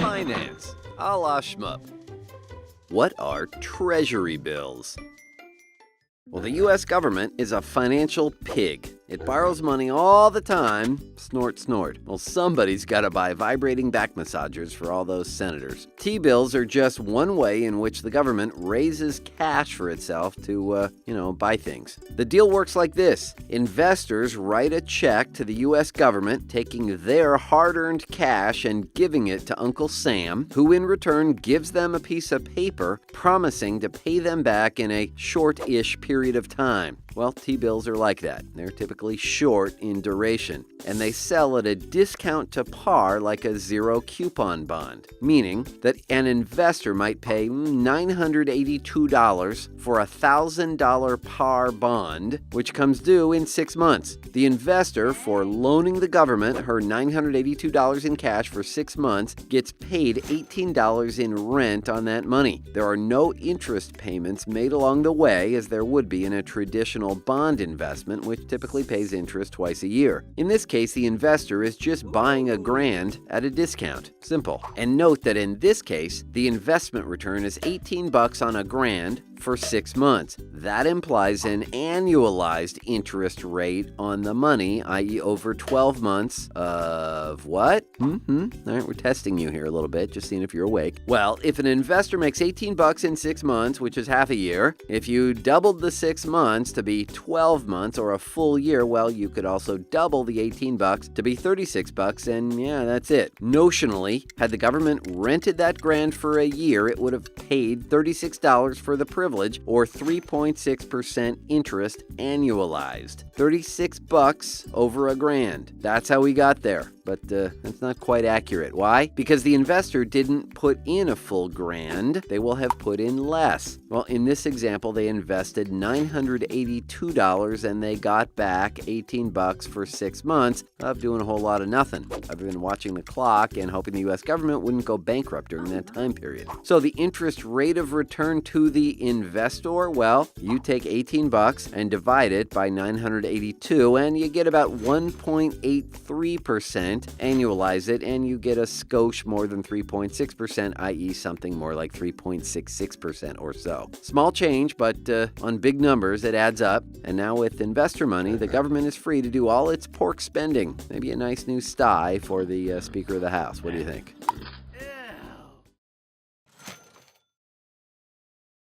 finance, a la shmup. What are Treasury bills? Well, the U.S. government is a financial pig. It borrows money all the time. Snort, snort. Well, somebody's got to buy vibrating back massagers for all those senators. T-bills are just one way in which the government raises cash for itself to, buy things. The deal works like this. Investors write a check to the U.S. government, taking their hard-earned cash and giving it to Uncle Sam, who in return gives them a piece of paper promising to pay them back in a short-ish period of time. Well, T-bills are like that. They're typically short in duration, and they sell at a discount to par like a zero coupon bond, meaning that an investor might pay $982 for a $1,000 par bond, which comes due in 6 months. The investor, for loaning the government her $982 in cash for 6 months, gets paid $18 in rent on that money. There are no interest payments made along the way, as there would be in a traditional bond investment, which typically pays interest twice a year. In this case, the investor is just buying $1,000 at a discount. Simple. And note that in this case, the investment return is $18 on $1,000 for 6 months. That implies an annualized interest rate on the money, i.e. over 12 months of what? All right, we're testing you here a little bit, just seeing if you're awake. Well, if an investor makes $18 in 6 months, which is half a year, if you doubled the 6 months to be 12 months or a full year, well, you could also double the $18 to be $36, and yeah, that's it. Notionally, had the government rented that $1,000 for a year, it would have paid $36 for the privilege, or 3.6% interest annualized. $36 over $1,000. That's how we got there. But that's not quite accurate. Why? Because the investor didn't put in a full $1,000. They will have put in less. Well, in this example, they invested $982 and they got back $18 for 6 months of doing a whole lot of nothing. I've been watching the clock and hoping the U.S. government wouldn't go bankrupt during that time period. So the interest rate of return to the investor, well, you take $18 and divide it by 982 and you get about 1.83%. Annualize it, and you get a skosh more than 3.6%, i.e. something more like 3.66% or so. Small change, but on big numbers, it adds up. And now with investor money, the government is free to do all its pork spending. Maybe a nice new sty for the Speaker of the House. What do you think?